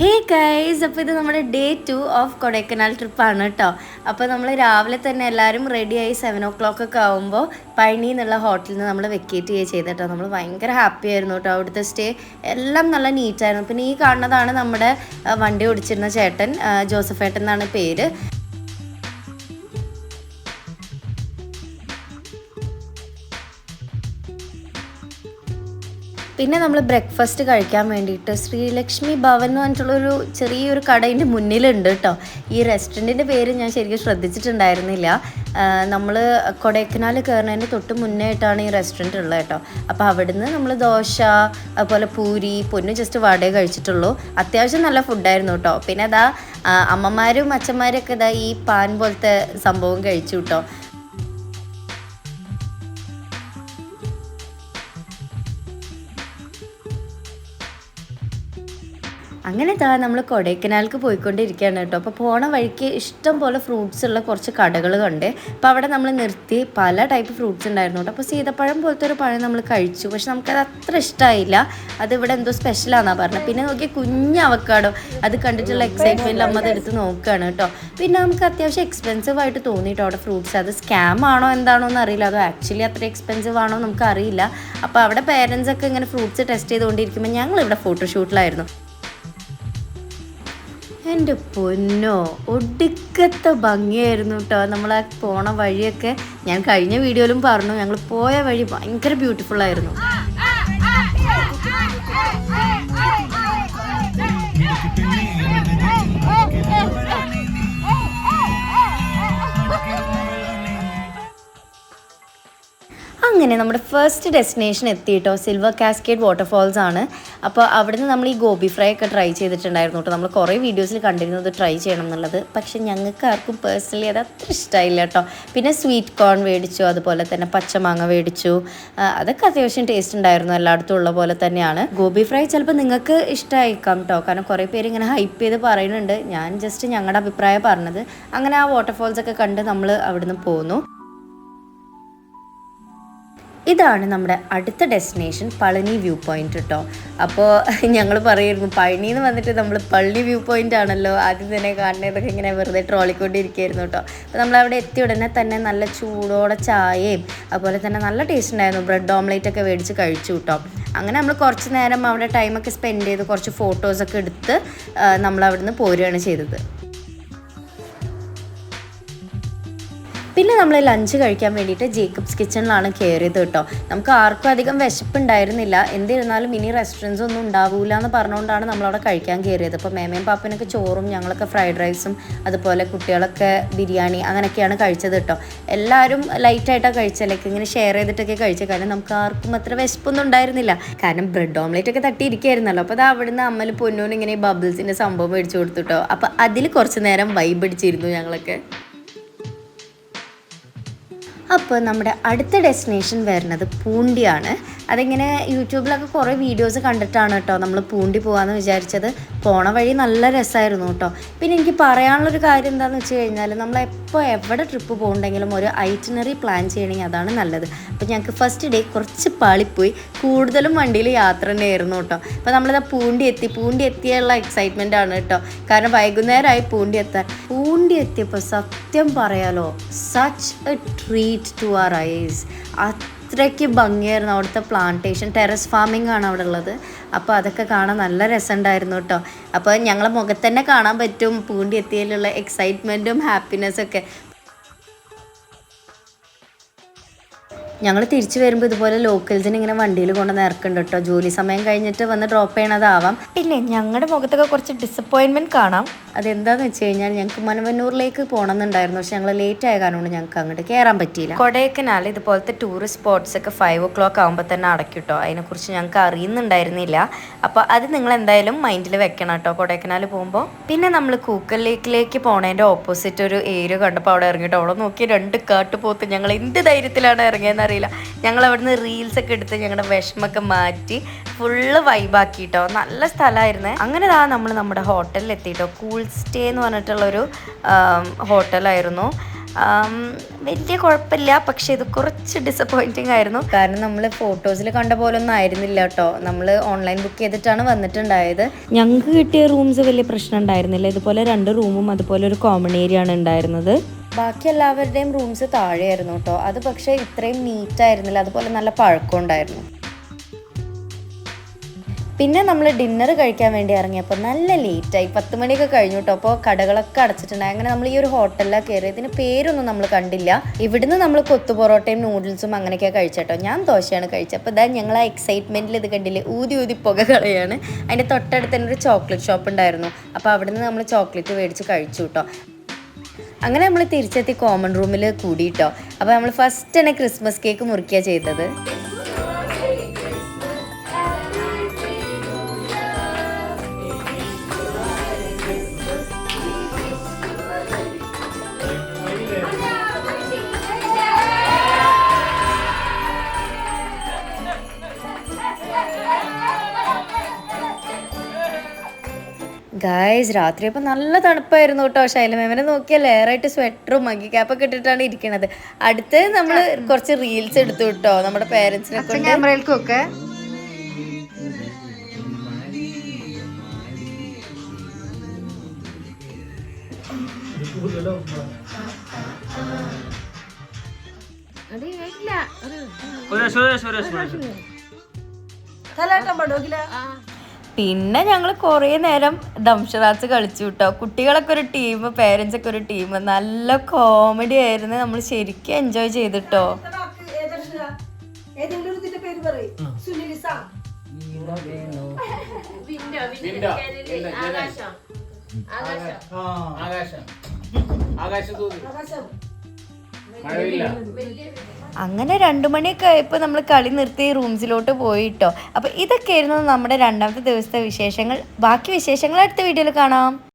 Hey guys, അപ്പോൾ ഇത് നമ്മുടെ ഡേ 2 ഓഫ് കൊടൈക്കനാൽ ട്രിപ്പാണ് കേട്ടോ. അപ്പോൾ നമ്മൾ രാവിലെ തന്നെ എല്ലാവരും റെഡിയായി 7 o'clock ഒക്കെ ആകുമ്പോൾ പഴനി എന്നുള്ള ഹോട്ടലിൽ നിന്ന് നമ്മൾ വെക്കേറ്റ് ചെയ്യുക ചെയ്തിട്ടോ. നമ്മൾ ഭയങ്കര ഹാപ്പി ആയിരുന്നു കേട്ടോ. അവിടുത്തെ സ്റ്റേ എല്ലാം നല്ല നീറ്റായിരുന്നു. പിന്നെ ഈ കാണുന്നതാണ് നമ്മുടെ വണ്ടി ഓടിച്ചിരുന്ന ചേട്ടൻ, ജോസഫ് ഏട്ടൻ എന്നാണ് പേര്. പിന്നെ നമ്മൾ ബ്രേക്ക്ഫാസ്റ്റ് കഴിക്കാൻ വേണ്ടിയിട്ട് ശ്രീലക്ഷ്മി ഭവൻ എന്ന് പറഞ്ഞിട്ടുള്ളൊരു ചെറിയൊരു കടയിൻ്റെ മുന്നിലുണ്ട് കേട്ടോ. ഈ റെസ്റ്റോറൻറ്റിൻ്റെ പേര് ഞാൻ ശരിക്കും ശ്രദ്ധിച്ചിട്ടുണ്ടായിരുന്നില്ല. നമ്മൾ കൊടൈക്കനാൽ കയറുന്നതിന് തൊട്ട് മുന്നേ ആയിട്ടാണ് ഈ റെസ്റ്റോറൻറ്റ് ഉള്ളത് കേട്ടോ. അപ്പോൾ അവിടുന്ന് നമ്മൾ ദോശ, അതുപോലെ പൂരി, പൊന്നു ജസ്റ്റ് വടയെ കഴിച്ചിട്ടുള്ളൂ. അത്യാവശ്യം നല്ല ഫുഡായിരുന്നു കേട്ടോ. പിന്നെ അതാ അമ്മമാരും അച്ഛന്മാരൊക്കെ ഇതാ ഈ പാൻ പോലത്തെ സംഭവം കഴിച്ചു കേട്ടോ. അങ്ങനെ നമ്മൾ കൊടൈക്കനാലിലേക്ക് പോയിക്കൊണ്ടിരിക്കുകയാണ് കേട്ടോ. അപ്പോൾ പോണ വഴിക്ക് ഇഷ്ടം പോലെ ഫ്രൂട്ട്സ് ഉള്ള കുറച്ച് കടകൾ കണ്ട്. അപ്പോൾ അവിടെ നമ്മൾ നിർത്തി പല ടൈപ്പ് ഫ്രൂട്ട്സ് ഉണ്ടായിരുന്നു കേട്ടോ. അപ്പോൾ സീതപ്പഴം പോലത്തെ ഒരു പഴം നമ്മൾ കഴിച്ചു. പക്ഷെ നമുക്കത് അത്ര ഇഷ്ടമായില്ല. അതിവിടെ എന്തോ സ്പെഷ്യലാണെന്നാണ് പറഞ്ഞത്. പിന്നെ നോക്കി കുഞ്ഞ് അവക്കാഡോ, അത് കണ്ടിട്ടുള്ള എക്സൈറ്റ്മെൻറ്റിൽ അമ്മ അതെടുത്ത് നോക്കുകയാണ് കേട്ടോ. പിന്നെ നമുക്ക് അത്യാവശ്യം എക്സ്പെൻസീവ് ആയിട്ട് തോന്നിയിട്ടോ അവിടെ ഫ്രൂട്ട്സ്. അത് സ്കാം ആണോ എന്താണോ എന്ന് അറിയില്ല. അത് ആക്ച്വലി അത്ര എക്സ്പെൻസീവ് ആണോ നമുക്ക് അറിയില്ല. അപ്പോൾ അവിടെ പേരൻസ് ഒക്കെ ഇങ്ങനെ ഫ്രൂട്ട്സ് ടെസ്റ്റ് ചെയ്തുകൊണ്ടിരിക്കുമ്പോൾ ഞങ്ങളിവിടെ ഫോട്ടോഷൂട്ടിലായിരുന്നു. എൻ്റെ പൊന്നോ, ഒടുക്കത്തെ ഭംഗിയായിരുന്നു കേട്ടോ. നമ്മൾ ആ പോണ വഴിയൊക്കെ ഞാൻ കഴിഞ്ഞ വീഡിയോയിലും പറഞ്ഞു, ഞങ്ങൾ പോയ വഴി ഭയങ്കര ബ്യൂട്ടിഫുള്ളായിരുന്നു. അങ്ങനെ നമ്മുടെ ഫസ്റ്റ് ഡെസ്റ്റിനേഷൻ എത്തിയിട്ടോ. സിൽവർ കാസ്കേഡ് വാട്ടർഫാൾസ് ആണ്. അപ്പോൾ അവിടുന്ന് നമ്മൾ ഈ ഗോബി ഫ്രൈ ഒക്കെ ട്രൈ ചെയ്തിട്ടുണ്ടായിരുന്നു കേട്ടോ. നമ്മൾ കുറേ വീഡിയോസിൽ കണ്ടിരുന്നത് ട്രൈ ചെയ്യണം എന്നുള്ളത്. പക്ഷെ ഞങ്ങൾക്ക് ആർക്കും പേഴ്സണലി അത് അത്ര ഇഷ്ടമായില്ല കേട്ടോ. പിന്നെ സ്വീറ്റ് കോൺ മേടിച്ചു, അതുപോലെ തന്നെ പച്ചമാങ്ങ മേടിച്ചു. അതൊക്കെ അത്യാവശ്യം ടേസ്റ്റ് ഉണ്ടായിരുന്നു, എല്ലായിടത്തും ഉള്ള പോലെ തന്നെയാണ്. ഗോബി ഫ്രൈ ചിലപ്പോൾ നിങ്ങൾക്ക് ഇഷ്ടമായിരിക്കാം കേട്ടോ, കാരണം കുറേ പേര് ഇങ്ങനെ ഹൈപ്പ് ചെയ്ത് പറയുന്നുണ്ട്. ഞാൻ ജസ്റ്റ് ഞങ്ങളുടെ അഭിപ്രായം പറഞ്ഞത്. അങ്ങനെ ആ വാട്ടർഫാൾസ് ഒക്കെ കണ്ട് നമ്മൾ അവിടുന്ന് പോന്നു. ഇതാണ് നമ്മുടെ അടുത്ത ഡെസ്റ്റിനേഷൻ, പളനി വ്യൂ പോയിന്റ് കേട്ടോ. അപ്പോൾ ഞങ്ങൾ പറയായിരുന്നു പഴനി എന്ന് വന്നിട്ട് നമ്മൾ പള്ളി വ്യൂ പോയിന്റ് ആണല്ലോ ആദ്യം തന്നെ കാണുന്നതൊക്കെ ഇങ്ങനെ വെറുതെ ട്രോളിക്കൊണ്ടിരിക്കുകയായിരുന്നു കേട്ടോ. അപ്പോൾ നമ്മളവിടെ എത്തിയ ഉടനെ തന്നെ നല്ല ചൂടോടെ ചായയും അതുപോലെ തന്നെ നല്ല ടേസ്റ്റ് ഉണ്ടായിരുന്നു. ബ്രെഡ് ഓംലേറ്റ് ഒക്കെ മേടിച്ച് കഴിച്ചു കേട്ടോ. അങ്ങനെ നമ്മൾ കുറച്ച് നേരം അവിടെ ടൈമൊക്കെ സ്പെൻഡ് ചെയ്ത് കുറച്ച് ഫോട്ടോസൊക്കെ എടുത്ത് നമ്മളവിടുന്ന് പോരുകയാണ് ചെയ്തത്. പിന്നെ നമ്മൾ ലഞ്ച് കഴിക്കാൻ വേണ്ടിയിട്ട് ജേക്കബ്സ് കിച്ചണിലാണ് കയറിയത് കേട്ടോ. നമുക്ക് ആർക്കും അധികം വിശപ്പുണ്ടായിരുന്നില്ല. എന്നിരുന്നാലും ഇനി റെസ്റ്റോറൻറ്റ്സ് ഒന്നും ഉണ്ടാവില്ല എന്ന് പറഞ്ഞുകൊണ്ടാണ് നമ്മളവിടെ കഴിക്കാൻ കയറിയത്. അപ്പോൾ മേമയും പാപ്പനൊക്കെ ചോറും ഞങ്ങളൊക്കെ ഫ്രൈഡ് റൈസും അതുപോലെ കുട്ടികളൊക്കെ ബിരിയാണി അങ്ങനെയൊക്കെയാണ് കഴിച്ചത് കേട്ടോ. എല്ലാവരും ലൈറ്റായിട്ടാണ് കഴിച്ചത്, ലൈക്ക് ഇങ്ങനെ ഷെയർ ചെയ്തിട്ടൊക്കെ കഴിച്ചത്. കാരണം നമുക്ക് ആർക്കും അത്ര വിശപ്പൊന്നും ഉണ്ടായിരുന്നില്ല. കാരണം ബ്രെഡ് ഓംലേറ്റ് ഒക്കെ തട്ടിയിരിക്കുകയായിരുന്നല്ലോ. അപ്പോൾ അത് അവിടുന്ന് അമ്മൽ പൊന്നൂന് ഇങ്ങനെ ബബിൾസിൻ്റെ സംഭവം മേടിച്ചു കൊടുത്തു കേട്ടോ. അപ്പോൾ അതിൽ കുറച്ച് നേരം വൈബ് അടിച്ചിരുന്നു ഞങ്ങളൊക്കെ. അപ്പോൾ നമ്മുടെ അടുത്ത ഡെസ്റ്റിനേഷൻ വരുന്നത് പൂണ്ടിയാണ്. അതിങ്ങനെ യൂട്യൂബിലൊക്കെ കുറേ വീഡിയോസ് കണ്ടിട്ടാണ് കേട്ടോ നമ്മൾ പൂണ്ടി പോകാമെന്ന് വിചാരിച്ചത്. പോണ വഴി നല്ല രസമായിരുന്നു കേട്ടോ. പിന്നെ എനിക്ക് പറയാനുള്ളൊരു കാര്യം എന്താണെന്ന് വെച്ച് കഴിഞ്ഞാൽ നമ്മളെപ്പോൾ എവിടെ ട്രിപ്പ് പോകുന്നുണ്ടെങ്കിലും ഒരു ഐറ്റിനറി പ്ലാൻ ചെയ്യണമെങ്കിൽ അതാണ് നല്ലത്. അപ്പോൾ ഞങ്ങൾക്ക് ഫസ്റ്റ് ഡേ കുറച്ച് പാളിപ്പോയി, കൂടുതലും വണ്ടിയിൽ യാത്ര തന്നെയായിരുന്നു കേട്ടോ. അപ്പോൾ നമ്മളിതാ പൂണ്ടി എത്തിയുള്ള എക്സൈറ്റ്മെൻ്റ് ആണ് കേട്ടോ. കാരണം വൈകുന്നേരമായി പൂണ്ടി എത്തിയപ്പോൾ സത്യം പറയാലോ, such a treat to our eyes. അത്രയ്ക്ക് ഭംഗിയായിരുന്നു അവിടുത്തെ പ്ലാന്റേഷൻ. ടെറസ് ഫാമിംഗ് ആണ് അവിടെ ഉള്ളത്. അപ്പോൾ അതൊക്കെ കാണാൻ നല്ല രസമുണ്ടായിരുന്നു കേട്ടോ. അപ്പോൾ ഞങ്ങളെ മുഖത്ത് തന്നെ കാണാൻ പറ്റും പൂണ്ടി എത്തിയതിലുള്ള എക്സൈറ്റ്മെൻറ്റും ഹാപ്പിനെസ്സൊക്കെ. ഞങ്ങൾ തിരിച്ചു വരുമ്പോൾ ഇതുപോലെ ലോക്കൽസിന് ഇങ്ങനെ വണ്ടിയിൽ കൊണ്ടുവന്ന് ഇറക്കുന്നുണ്ട് കേട്ടോ. ജോലി സമയം കഴിഞ്ഞിട്ട് വന്ന് ഡ്രോപ്പ് ചെയ്യണതാവാം. പിന്നെ ഞങ്ങളുടെ മുഖത്തൊക്കെ കുറച്ച് ഡിസപ്പോയിൻമെൻറ്റ് കാണാം. അതെന്താണെന്ന് വെച്ച് കഴിഞ്ഞാൽ ഞങ്ങൾക്ക് മനവന്നൂരിലേക്ക് പോകണമെന്നുണ്ടായിരുന്നു. പക്ഷെ ഞങ്ങൾ ലേറ്റ് ആയ കാരണം കൊണ്ട് ഞങ്ങൾക്ക് അങ്ങോട്ട് കയറാൻ പറ്റിയില്ല. കൊടൈക്കനാൽ ഇതുപോലത്തെ ടൂറിസ്റ്റ് സ്പോട്ട്സ് ഒക്കെ 5 o'clock ആകുമ്പോൾ തന്നെ അടയ്ക്കും കേട്ടോ. അതിനെക്കുറിച്ച് ഞങ്ങൾക്ക് അറിയുന്നുണ്ടായിരുന്നില്ല. അപ്പോൾ അത് നിങ്ങൾ എന്തായാലും മൈൻഡിൽ വെക്കണം കേട്ടോ കൊടൈക്കനാൽ പോകുമ്പോൾ. പിന്നെ നമ്മൾ കൂക്കൽ ലേക്കിലേക്ക് പോണതിൻ്റെ ഓപ്പോസിറ്റ് ഒരു ഏരിയ കണ്ടപ്പോൾ അവിടെ ഇറങ്ങിട്ടോ. അവിടെ നോക്കി 2 കാട്ടുപോത്ത്. ഞങ്ങൾ എന്ത് ധൈര്യത്തിലാണ് ഇറങ്ങിയതെന്ന് അറിയില്ല. ഞങ്ങൾ അവിടുന്ന് റീൽസൊക്കെ എടുത്ത് ഞങ്ങളുടെ വിഷമൊക്കെ മാറ്റി ഫുള്ള് വൈബാക്കിട്ടോ. നല്ല സ്ഥലമായിരുന്നേ. അങ്ങനെ നമ്മൾ നമ്മുടെ ഹോട്ടലിൽ എത്തിയിട്ടോ. കൂൾ സ്റ്റേ എന്ന് പറഞ്ഞിട്ടുള്ളൊരു ഹോട്ടലായിരുന്നു. വലിയ കുഴപ്പമില്ല, പക്ഷേ ഇത് കുറച്ച് ഡിസപ്പോയിൻറ്റിങ് ആയിരുന്നു. കാരണം നമ്മൾ ഫോട്ടോസിൽ കണ്ട പോലെ ഒന്നും ആയിരുന്നില്ല കേട്ടോ. നമ്മൾ ഓൺലൈൻ ബുക്ക് ചെയ്തിട്ടാണ് വന്നിട്ടുണ്ടായത്. ഞങ്ങൾക്ക് കിട്ടിയ റൂംസ് വലിയ പ്രശ്നം ഉണ്ടായിരുന്നില്ല. ഇതുപോലെ 2 റൂമും അതുപോലെ ഒരു കോമൺ ഏരിയ ആണ് ഉണ്ടായിരുന്നത്. ബാക്കി എല്ലാവരുടെയും റൂംസ് താഴെയായിരുന്നു കേട്ടോ. അത് പക്ഷേ ഇത്രയും നീറ്റായിരുന്നില്ല, അതുപോലെ നല്ല പഴക്കം ഉണ്ടായിരുന്നു. പിന്നെ നമ്മൾ ഡിന്നർ കഴിക്കാൻ വേണ്ടി ഇറങ്ങിയപ്പോൾ നല്ല ലേറ്റായി, 10 മണിയൊക്കെ കഴിഞ്ഞു കേട്ടോ. അപ്പോൾ കടകളൊക്കെ അടച്ചിട്ടുണ്ടായി. അങ്ങനെ നമ്മൾ ഈ ഒരു ഹോട്ടലിലാണ് കയറിയത്. ഇതിന് പേരൊന്നും നമ്മൾ കണ്ടില്ല. ഇവിടുന്ന് നമ്മൾ കൊത്തു പൊറോട്ടയും നൂഡിൽസും അങ്ങനെയൊക്കെയാണ് കഴിച്ചേട്ടോ. ഞാൻ ദോശയാണ് കഴിച്ചത്. അപ്പോൾ ഇതാ ഞങ്ങൾ ആ എക്സൈറ്റ്മെൻറ്റിൽ ഇത് കണ്ടില്ലേ, ഊതി ഊതി പുക കളയാണ്. അതിൻ്റെ തൊട്ടടുത്ത് തന്നെ ഒരു ചോക്ലേറ്റ് ഷോപ്പ് ഉണ്ടായിരുന്നു. അപ്പോൾ അവിടുന്ന് നമ്മൾ ചോക്ലേറ്റ് മേടിച്ച് കഴിച്ചു കേട്ടോ. അങ്ങനെ നമ്മൾ തിരിച്ചെത്തി കോമൺ റൂമിൽ കൂടി കേട്ടോ. അപ്പോൾ നമ്മൾ ഫസ്റ്റ് തന്നെ ക്രിസ്മസ് കേക്ക് മുറിക്കുകയാണ് ചെയ്തത്. ഗായ്സ്, രാത്രി അപ്പോൾ നല്ല തണുപ്പായിരുന്നു കേട്ടോ. ശൈലമേമനെ നോക്കിയാൽ ലെയറായിട്ട് സ്വെറ്ററും മഗ്ഗി ക്യാപ്പൊക്കെ ഇട്ടിട്ടാണ് ഇരിക്കുന്നത്. അടുത്ത് നമ്മൾ കുറച്ച് റീൽസ് എടുത്തു കേട്ടോ നമ്മുടെ പേരൻസിനെ കൊണ്ട്. ക്യാമറയിൽക്കൊക്കെ പിന്നെ ഞങ്ങൾ കുറേ നേരം ദംഷറാസ് കളിച്ചു കേട്ടോ. കുട്ടികളൊക്കെ ഒരു ടീം, പേരൻസ് ഒക്കെ ഒരു ടീം. നല്ല കോമഡി ആയിരുന്നു. നമ്മൾ ശരിക്കും എൻജോയ് ചെയ്തിട്ടോ. അങ്ങനെ 2 മണിയൊക്കെ ആയപ്പോൾ നമ്മൾ കളി നിർത്തി റൂംസിലോട്ട് പോയിട്ടോ. അപ്പോൾ ഇതൊക്കെയായിരുന്നു നമ്മുടെ 2ാമത്തെ ദിവസത്തെ വിശേഷങ്ങൾ. ബാക്കി വിശേഷങ്ങൾ അടുത്ത വീഡിയോയിൽ കാണാം.